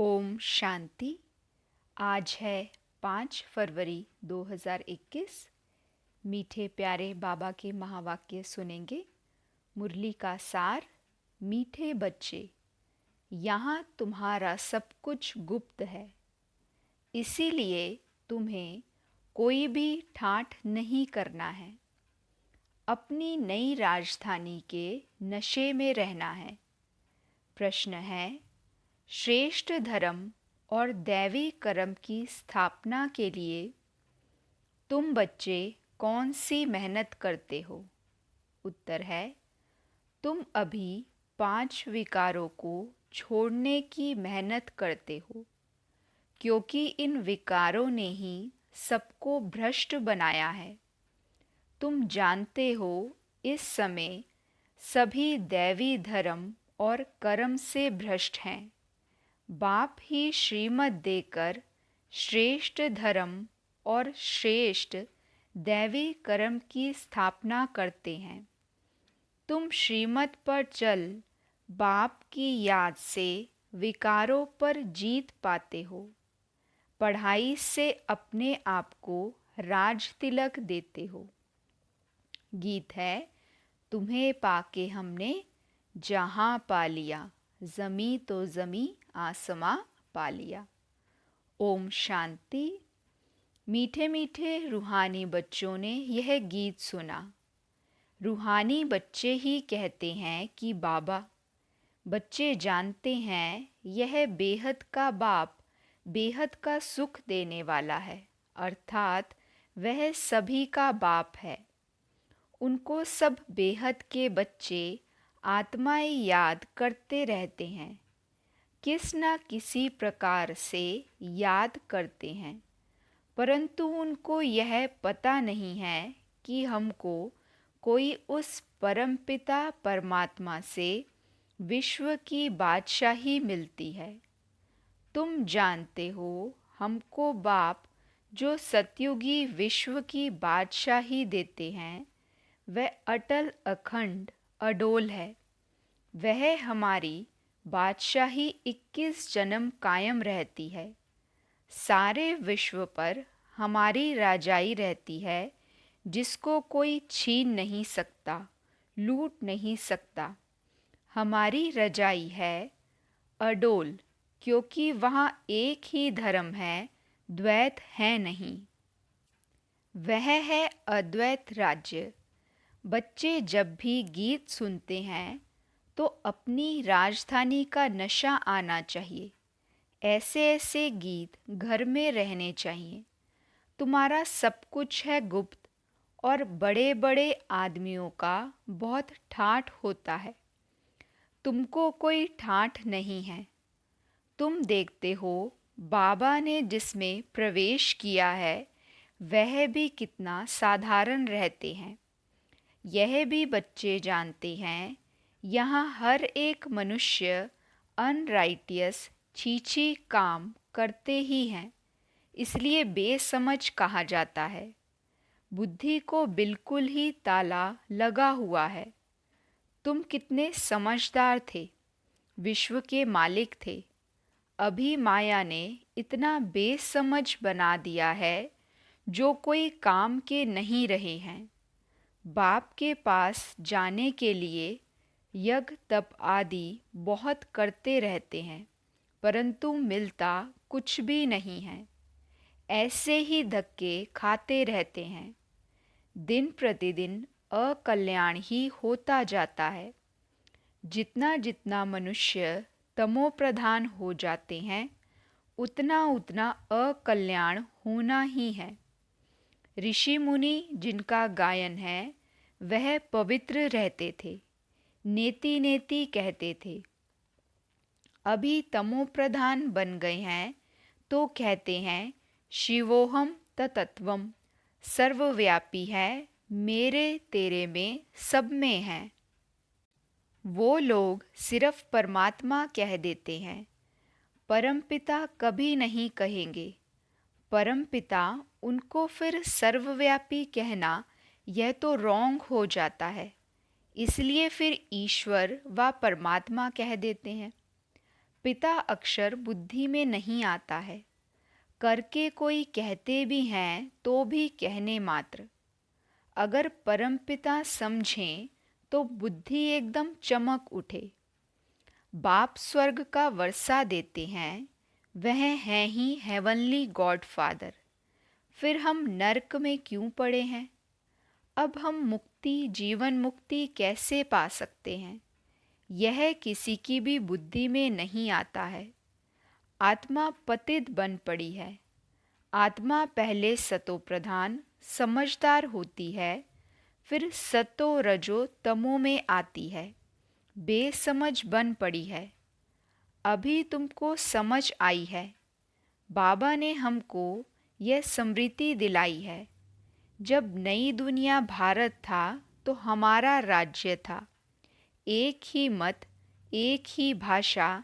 ओम शांति। आज है 5 फरवरी 2021। मीठे प्यारे बाबा के महावाक्य सुनेंगे। मुरली का सार। मीठे बच्चे, यहाँ तुम्हारा सब कुछ गुप्त है, इसीलिए तुम्हें कोई भी ठाठ नहीं करना है। अपनी नई राजधानी के नशे में रहना है। प्रश्न है, श्रेष्ठ धर्म और दैवी कर्म की स्थापना के लिए तुम बच्चे कौन सी मेहनत करते हो? उत्तर है, तुम अभी 5 विकारों को छोड़ने की मेहनत करते हो, क्योंकि इन विकारों ने ही सबको भ्रष्ट बनाया है। तुम जानते हो, इस समय सभी दैवी धर्म और कर्म से भ्रष्ट हैं। बाप ही श्रीमत देकर श्रेष्ठ धर्म और श्रेष्ठ दैवी कर्म की स्थापना करते हैं। तुम श्रीमत पर चल बाप की याद से विकारों पर जीत पाते हो। पढ़ाई से अपने आप को राज तिलक देते हो। गीत है, तुम्हें पाके हमने जहां पा लिया, जमी तो जमी आसमां पा लिया। ओम शांति। मीठे मीठे रूहानी बच्चों ने यह गीत सुना। रूहानी बच्चे ही कहते हैं कि बाबा, बच्चे जानते हैं यह बेहद का बाप बेहद का सुख देने वाला है, अर्थात वह सभी का बाप है। उनको सब बेहद के बच्चे आत्माएं याद करते रहते हैं, किस न किसी प्रकार से याद करते हैं, परंतु उनको यह पता नहीं है कि हमको कोई उस परमपिता परमात्मा से विश्व की बादशाही मिलती है। तुम जानते हो, हमको बाप जो सतयुगी विश्व की बादशाही देते हैं, वह अटल अखंड अडोल है। वह हमारी बादशाही 21 जन्म कायम रहती है। सारे विश्व पर हमारी राजाई रहती है, जिसको कोई छीन नहीं सकता, लूट नहीं सकता। हमारी रजाई है अडोल, क्योंकि वहाँ एक ही धर्म है, द्वैत है नहीं। वह है अद्वैत राज्य। बच्चे जब भी गीत सुनते हैं तो अपनी राजधानी का नशा आना चाहिए। ऐसे ऐसे गीत घर में रहने चाहिए। तुम्हारा सब कुछ है गुप्त, और बड़े बड़े आदमियों का बहुत ठाठ होता है। तुमको कोई ठाठ नहीं है। तुम देखते हो, बाबा ने जिसमें प्रवेश किया है वह भी कितना साधारण रहते हैं। यह भी बच्चे जानते हैं, यहाँ हर एक मनुष्य अनराइटियस छीछी काम करते ही हैं, इसलिए बेसमझ कहा जाता है। बुद्धि को बिल्कुल ही ताला लगा हुआ है। तुम कितने समझदार थे, विश्व के मालिक थे। अभी माया ने इतना बेसमझ बना दिया है, जो कोई काम के नहीं रहे हैं। बाप के पास जाने के लिए यज्ञ तप आदि बहुत करते रहते हैं, परंतु मिलता कुछ भी नहीं है। ऐसे ही धक्के खाते रहते हैं। दिन प्रतिदिन अकल्याण ही होता जाता है। जितना जितना मनुष्य तमो प्रधान हो जाते हैं, उतना उतना अकल्याण होना ही है। ऋषि मुनि जिनका गायन है, वह पवित्र रहते थे, नेति नेति कहते थे। अभी तमो प्रधान बन गए हैं तो कहते हैं शिवोहम तत्वम, सर्वव्यापी है, मेरे तेरे में सब में है। वो लोग सिर्फ परमात्मा कह देते हैं, परमपिता कभी नहीं कहेंगे। परमपिता उनको फिर सर्वव्यापी कहना, यह तो रॉन्ग हो जाता है, इसलिए फिर ईश्वर व परमात्मा कह देते हैं। पिता अक्षर बुद्धि में नहीं आता है, करके कोई कहते भी हैं तो भी कहने मात्र। अगर परमपिता समझें तो बुद्धि एकदम चमक उठे। बाप स्वर्ग का वर्षा देते हैं, वह हैं ही हेवनली गॉड फादर। फिर हम नर्क में क्यों पड़े हैं? अब हम मुक्ति, जीवन मुक्ति कैसे पा सकते हैं? यह किसी की भी बुद्धि में नहीं आता है। आत्मा पतित बन पड़ी है। आत्मा पहले सतो प्रधान समझदार होती है, फिर सतो रजो तमो में आती है, बेसमझ बन पड़ी है। अभी तुमको समझ आई है। बाबा ने हमको यह स्मृति दिलाई है। जब नई दुनिया भारत था तो हमारा राज्य था। एक ही मत, एक ही भाषा,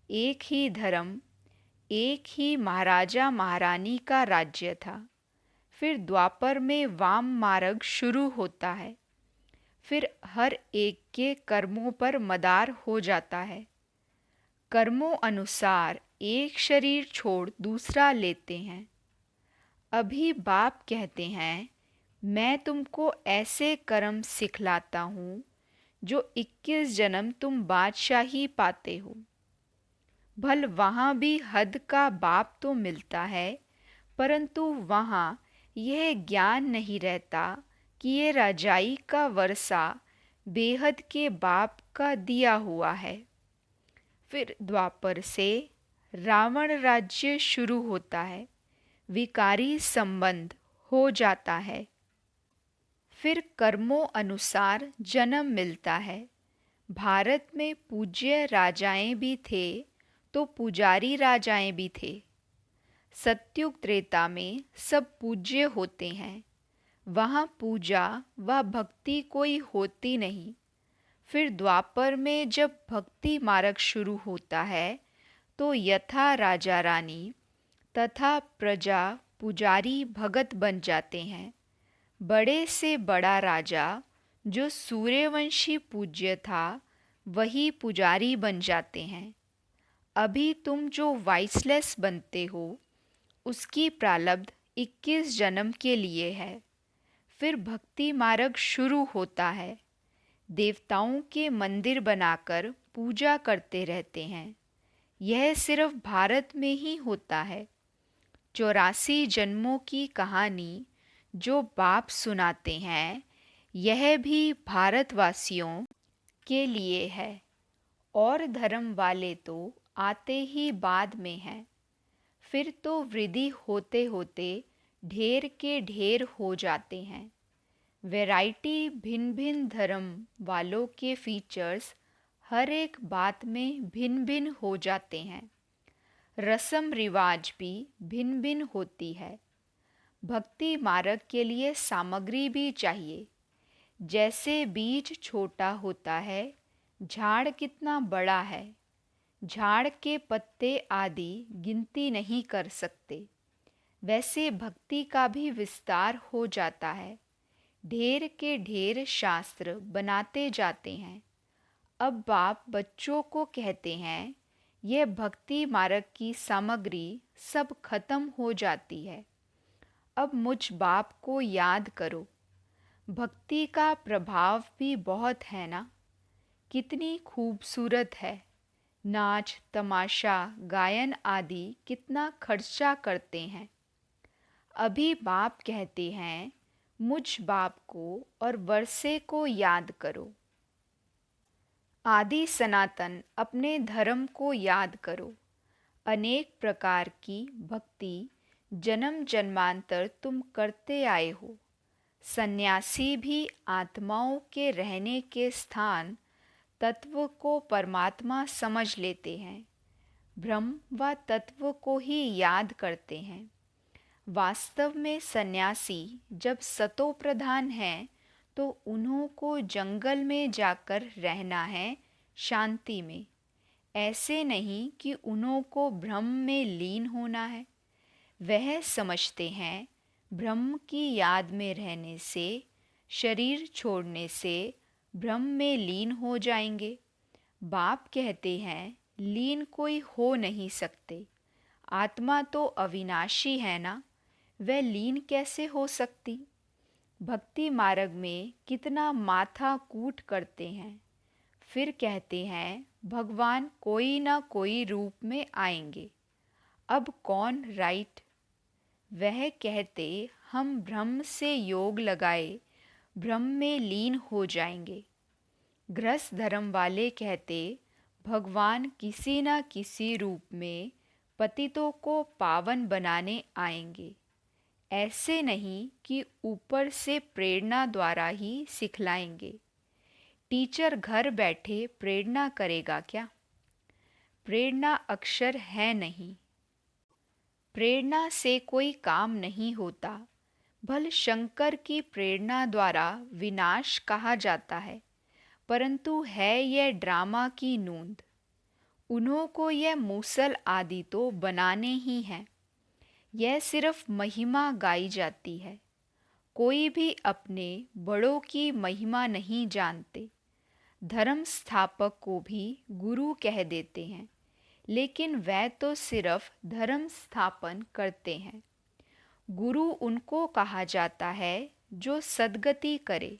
एक ही धर्म, एक ही महाराजा महारानी का राज्य था। फिर द्वापर में वाम मार्ग शुरू होता है। फिर हर एक के कर्मों पर मदार हो जाता है। कर्मों अनुसार एक शरीर छोड़ दूसरा लेते हैं। अभी बाप कहते हैं, मैं तुमको ऐसे कर्म सिखलाता हूँ जो 21 जन्म तुम बादशाही पाते हो। भल वहाँ भी हद का बाप तो मिलता है, परंतु वहाँ यह ज्ञान नहीं रहता कि ये राजाई का वर्षा बेहद के बाप का दिया हुआ है। फिर द्वापर से रावण राज्य शुरू होता है, विकारी संबंध हो जाता है। फिर कर्मों अनुसार जन्म मिलता है। भारत में पूज्य राजाएं भी थे तो पुजारी राजाएं भी थे। सत्युग त्रेता में सब पूज्य होते हैं, वहाँ पूजा व भक्ति कोई होती नहीं। फिर द्वापर में जब भक्ति मार्ग शुरू होता है तो यथा राजा रानी तथा प्रजा पुजारी भगत बन जाते हैं। बड़े से बड़ा राजा जो सूर्यवंशी पूज्य था वही पुजारी बन जाते हैं। अभी तुम जो वाइसलेस बनते हो उसकी प्रारब्ध 21 जन्म के लिए है। फिर भक्ति मार्ग शुरू होता है। देवताओं के मंदिर बनाकर पूजा करते रहते हैं। यह सिर्फ भारत में ही होता है। 84 जन्मों की कहानी जो बाप सुनाते हैं, यह भी भारतवासियों के लिए है। और धर्म वाले तो आते ही बाद में हैं। फिर तो वृद्धि होते होते ढेर के ढेर हो जाते हैं। वैरायटी भिन्न भिन्न धर्म वालों के फीचर्स हर एक बात में भिन्न भिन्न हो जाते हैं। रस्म रिवाज भी भिन्न भिन्न होती है। भक्ति मार्ग के लिए सामग्री भी चाहिए। जैसे बीज छोटा होता है, झाड़ कितना बड़ा है। झाड़ के पत्ते आदि गिनती नहीं कर सकते। वैसे भक्ति का भी विस्तार हो जाता है। ढेर के ढेर शास्त्र बनाते जाते हैं। अब बाप बच्चों को कहते हैं, यह भक्ति मार्ग की सामग्री सब खत्म हो जाती है। अब मुझ बाप को याद करो। भक्ति का प्रभाव भी बहुत है ना। कितनी खूबसूरत है। नाच, तमाशा, गायन आदि कितना खर्चा करते हैं। अभी बाप कहते हैं, मुझ बाप को और वर्षे को याद करो। आदि सनातन अपने धर्म को याद करो। अनेक प्रकार की भक्ति जन्म जन्मांतर तुम करते आए हो। सन्यासी भी आत्माओं के रहने के स्थान तत्व को परमात्मा समझ लेते हैं। ब्रह्म व तत्व को ही याद करते हैं। वास्तव में सन्यासी जब सतो प्रधान हैं तो उन्हों को जंगल में जाकर रहना है, शांति में। ऐसे नहीं कि उन्हों को ब्रह्म में लीन होना है। वह समझते हैं ब्रह्म की याद में रहने से, शरीर छोड़ने से ब्रह्म में लीन हो जाएंगे। बाप कहते हैं लीन कोई हो नहीं सकते। आत्मा तो अविनाशी है ना, वह लीन कैसे हो सकती। भक्ति मार्ग में कितना माथा कूट करते हैं, फिर कहते हैं भगवान कोई ना कोई रूप में आएंगे। अब कौन राइट। वह कहते हम ब्रह्म से योग लगाए ब्रह्म में लीन हो जाएंगे। गृहस्थ धर्म वाले कहते भगवान किसी न किसी रूप में पतितों को पावन बनाने आएंगे। ऐसे नहीं कि ऊपर से प्रेरणा द्वारा ही सिखलाएंगे। टीचर घर बैठे प्रेरणा करेगा क्या। प्रेरणा अक्षर है नहीं। प्रेरणा से कोई काम नहीं होता। भल शंकर की प्रेरणा द्वारा विनाश कहा जाता है, परंतु है यह ड्रामा की नूंद। उन्हों को यह मूसल आदि तो बनाने ही हैं। यह सिर्फ महिमा गाई जाती है। कोई भी अपने बड़ों की महिमा नहीं जानते। धर्म स्थापक को भी गुरु कह देते हैं, लेकिन वह तो सिर्फ धर्म स्थापन करते हैं। गुरु उनको कहा जाता है जो सद्गति करे।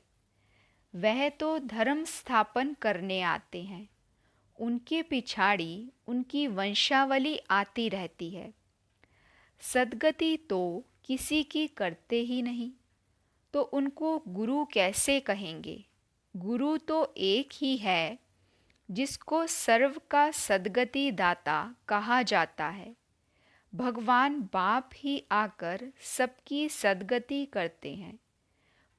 वह तो धर्म स्थापन करने आते हैं। उनके पिछाड़ी उनकी वंशावली आती रहती है। सद्गति तो किसी की करते ही नहीं, तो उनको गुरु कैसे कहेंगे। गुरु तो एक ही है जिसको सर्व का सद्गति दाता कहा जाता है। भगवान बाप ही आकर सबकी सद्गति करते हैं,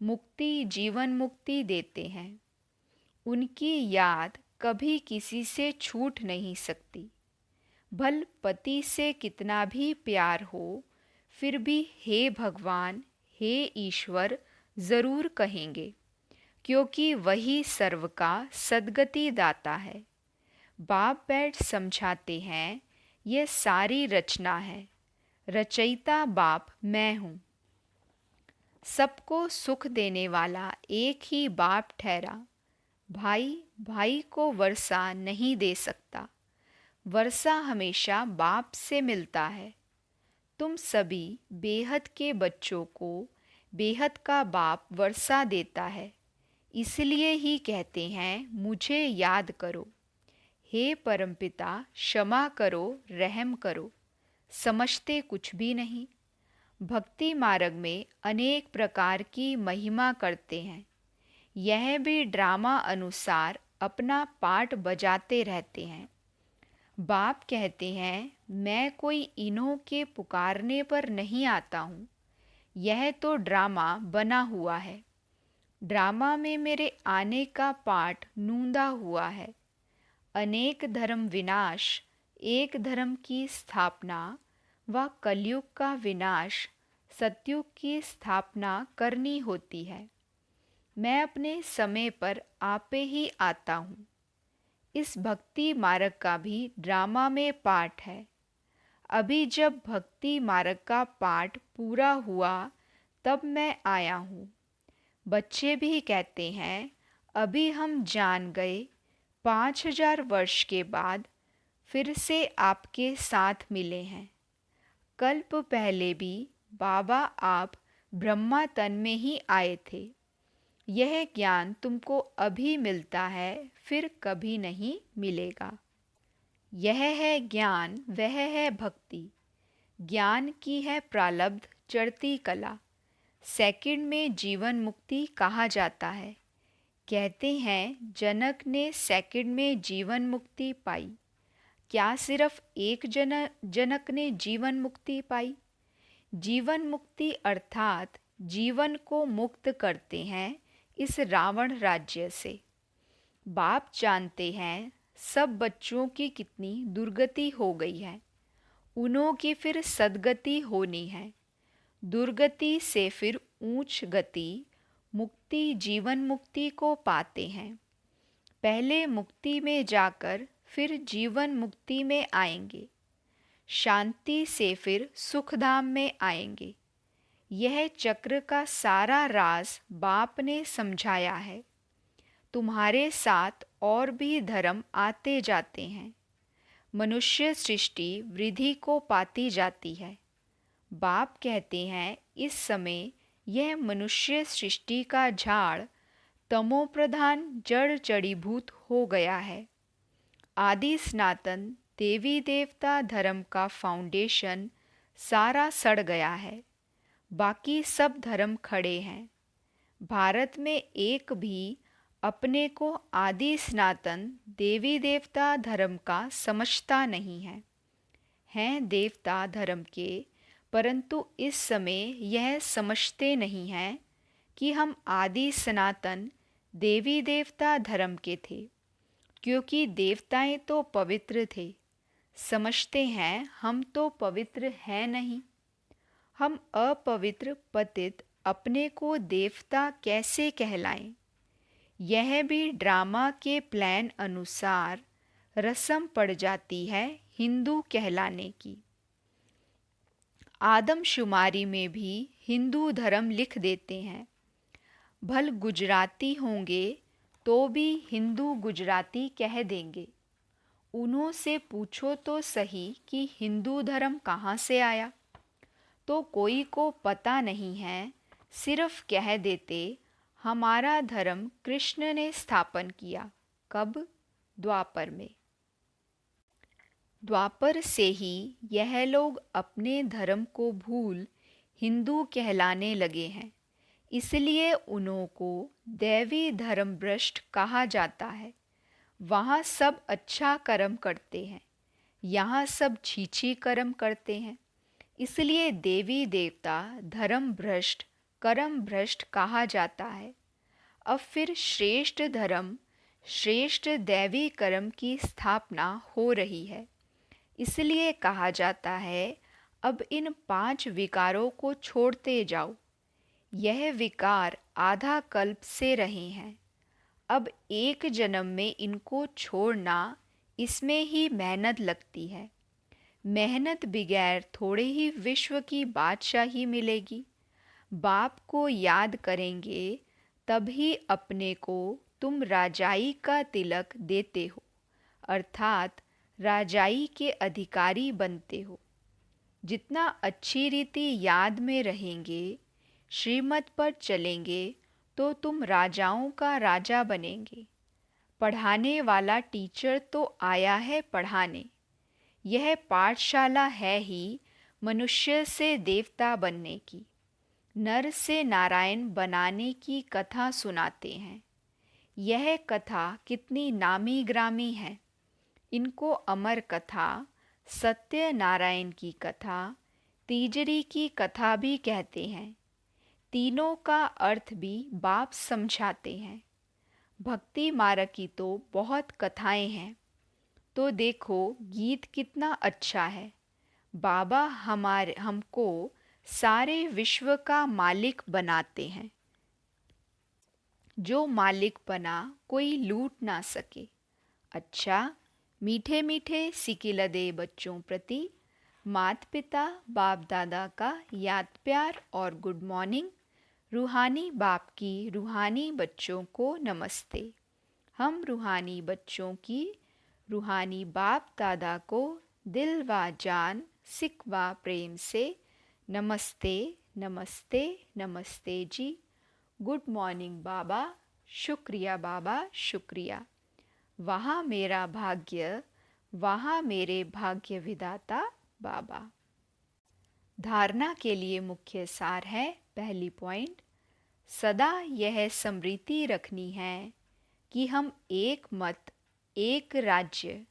मुक्ति जीवन मुक्ति देते हैं। उनकी याद कभी किसी से छूट नहीं सकती। भल पति से कितना भी प्यार हो, फिर भी हे भगवान हे ईश्वर ज़रूर कहेंगे, क्योंकि वही सर्व का सद्गति दाता है। बाप बैठ समझाते हैं ये सारी रचना है, रचयिता बाप मैं हूँ। सबको सुख देने वाला एक ही बाप ठहरा। भाई भाई को वर्षा नहीं दे सकता, वर्षा हमेशा बाप से मिलता है। तुम सभी बेहद के बच्चों को बेहद का बाप वर्षा देता है। इसलिए ही कहते हैं मुझे याद करो। हे परमपिता क्षमा करो रहम करो। समझते कुछ भी नहीं। भक्ति मार्ग में अनेक प्रकार की महिमा करते हैं। यह भी ड्रामा अनुसार अपना पार्ट बजाते रहते हैं। बाप कहते हैं मैं कोई इन्हों के पुकारने पर नहीं आता हूँ। यह तो ड्रामा बना हुआ है। ड्रामा में मेरे आने का पार्ट नूंदा हुआ है। अनेक धर्म विनाश, एक धर्म की स्थापना व कलयुग का विनाश, सतयुग की स्थापना करनी होती है। मैं अपने समय पर आपे ही आता हूँ। इस भक्ति मार्ग का भी ड्रामा में पार्ट है। अभी जब भक्ति मार्ग का पार्ट पूरा हुआ तब मैं आया हूँ। बच्चे भी कहते हैं अभी हम जान गए, 5000 वर्ष के बाद फिर से आपके साथ मिले हैं। कल्प पहले भी बाबा आप ब्रह्मा तन में ही आए थे। यह ज्ञान तुमको अभी मिलता है, फिर कभी नहीं मिलेगा। यह है ज्ञान, वह है भक्ति। ज्ञान की है प्रारब्ध चढ़ती कला। सेकंड में जीवन मुक्ति कहा जाता है। कहते हैं जनक ने सेकंड में जीवन मुक्ति पाई। क्या सिर्फ एक जनक ने जीवन मुक्ति पाई? जीवन मुक्ति अर्थात जीवन को मुक्त करते हैं इस रावण राज्य से। बाप जानते हैं सब बच्चों की कितनी दुर्गति हो गई है। उन्हों की फिर सद्गति होनी है। दुर्गति से फिर ऊंच गति, मुक्ति जीवन मुक्ति को पाते हैं। पहले मुक्ति में जाकर फिर जीवन मुक्ति में आएंगे। शांति से फिर सुखधाम में आएंगे। यह चक्र का सारा राज बाप ने समझाया है। तुम्हारे साथ और भी धर्म आते जाते हैं। मनुष्य सृष्टि वृद्धि को पाती जाती है। बाप कहते हैं इस समय यह मनुष्य सृष्टि का झाड़ तमोप्रधान जड़ जड़ीभूत हो गया है। आदि सनातन देवी देवता धर्म का फाउंडेशन सारा सड़ गया है, बाकी सब धर्म खड़े हैं। भारत में एक भी अपने को आदि सनातन देवी देवता धर्म का समझता नहीं है। हैं देवता धर्म के, परंतु इस समय यह समझते नहीं हैं कि हम आदि सनातन देवी देवता धर्म के थे, क्योंकि देवताएं तो पवित्र थे। समझते हैं हम तो पवित्र हैं नहीं। हम अपवित्र पतित अपने को देवता कैसे कहलाएं? यह भी ड्रामा के प्लान अनुसार रस्म पड़ जाती है हिंदू कहलाने की। आदमशुमारी में भी हिंदू धर्म लिख देते हैं। भल गुजराती होंगे तो भी हिंदू गुजराती कह देंगे। उन्हों से पूछो तो सही कि हिंदू धर्म कहाँ से आया, तो कोई को पता नहीं है, सिर्फ कह देते हमारा धर्म कृष्ण ने स्थापन किया। कब? द्वापर में। द्वापर से ही यह लोग अपने धर्म को भूल हिंदू कहलाने लगे हैं, इसलिए उन्हों को दैवी धर्म भ्रष्ट कहा जाता है। वहाँ सब अच्छा कर्म करते हैं, यहाँ सब छीछी कर्म करते हैं, इसलिए देवी देवता धर्म भ्रष्ट कर्म भ्रष्ट कहा जाता है। अब फिर श्रेष्ठ धर्म श्रेष्ठ दैवी कर्म की स्थापना हो रही है, इसलिए कहा जाता है अब इन 5 विकारों को छोड़ते जाओ। यह विकार आधा कल्प से रहे हैं, अब एक जन्म में इनको छोड़ना, इसमें ही मेहनत लगती है। मेहनत बगैर थोड़े ही विश्व की बादशाही मिलेगी। बाप को याद करेंगे तभी अपने को तुम राजाई का तिलक देते हो, अर्थात राजाई के अधिकारी बनते हो। जितना अच्छी रीति याद में रहेंगे, श्रीमत पर चलेंगे, तो तुम राजाओं का राजा बनेंगे। पढ़ाने वाला टीचर तो आया है पढ़ाने। यह पाठशाला है ही मनुष्य से देवता बनने की, नर से नारायण बनाने की कथा सुनाते हैं। यह कथा कितनी नामी ग्रामी है। इनको अमर कथा, सत्यनारायण की कथा, तीजरी की कथा भी कहते हैं। तीनों का अर्थ भी बाप समझाते हैं। भक्ति मार्ग की तो बहुत कथाएं हैं, तो देखो गीत कितना अच्छा है। बाबा हमको सारे विश्व का मालिक बनाते हैं। जो मालिक बना कोई लूट ना सके। अच्छा, मीठे मीठे सिकिलदे बच्चों प्रति माता पिता बाप दादा का याद प्यार और गुड मॉर्निंग। रूहानी बाप की रूहानी बच्चों को नमस्ते। हम रूहानी बच्चों की रूहानी बाप दादा को दिल व जान सिक व प्रेम से नमस्ते नमस्ते नमस्ते जी। गुड मॉर्निंग बाबा, शुक्रिया बाबा शुक्रिया। वहाँ मेरा भाग्य, वहाँ मेरे भाग्य विधाता बाबा। धारणा के लिए मुख्य सार है। पहली पॉइंट, सदा यह स्मृति रखनी है कि हम एक मत, एक राज्य,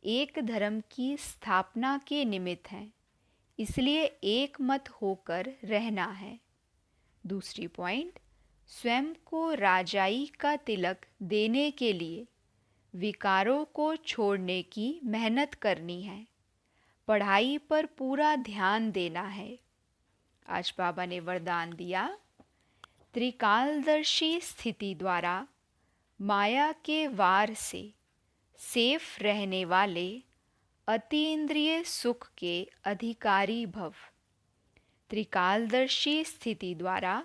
एक धर्म की स्थापना के निमित्त हैं, इसलिए एक मत होकर रहना है। दूसरी पॉइंट, स्वयं को राजाई का तिलक देने के लिए विकारों को छोड़ने की मेहनत करनी है। पढ़ाई पर पूरा ध्यान देना है। आज बाबा ने वरदान दिया, त्रिकालदर्शी स्थिति द्वारा माया के वार से सेफ रहने वाले अतीन्द्रिय सुख के अधिकारी भव। त्रिकालदर्शी स्थिति द्वारा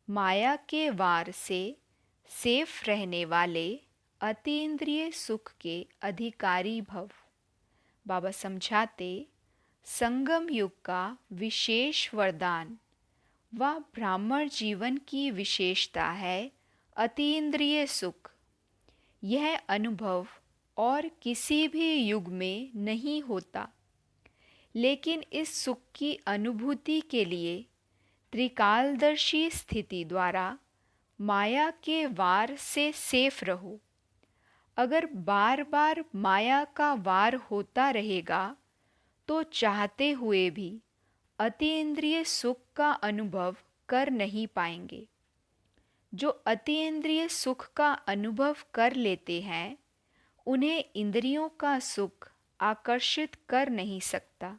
माया के वार से सेफ रहने वाले अतीन्द्रिय सुख के अधिकारी भव। बाबा समझाते, संगम युग का विशेष वरदान व ब्राह्मण जीवन की विशेषता है अतीन्द्रिय सुख। यह अनुभव और किसी भी युग में नहीं होता, लेकिन इस सुख की अनुभूति के लिए त्रिकालदर्शी स्थिति द्वारा माया के वार से सेफ रहो। अगर बार बार माया का वार होता रहेगा तो चाहते हुए भी अतीन्द्रिय सुख का अनुभव कर नहीं पाएंगे। जो अतीन्द्रिय सुख का अनुभव कर लेते हैं उन्हें इंद्रियों का सुख आकर्षित कर नहीं सकता।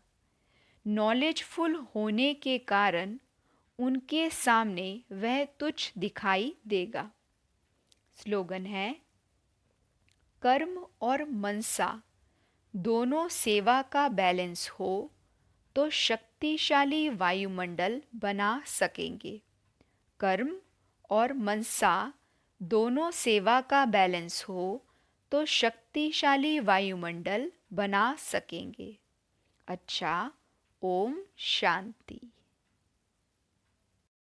नॉलेजफुल होने के कारण उनके सामने वह तुच्छ दिखाई देगा। स्लोगन है, कर्म और मनसा दोनों सेवा का बैलेंस हो तो शक्तिशाली वायुमंडल बना सकेंगे। कर्म और मनसा दोनों सेवा का बैलेंस हो तो शक्तिशाली वायुमंडल बना सकेंगे। अच्छा, ओम शांति।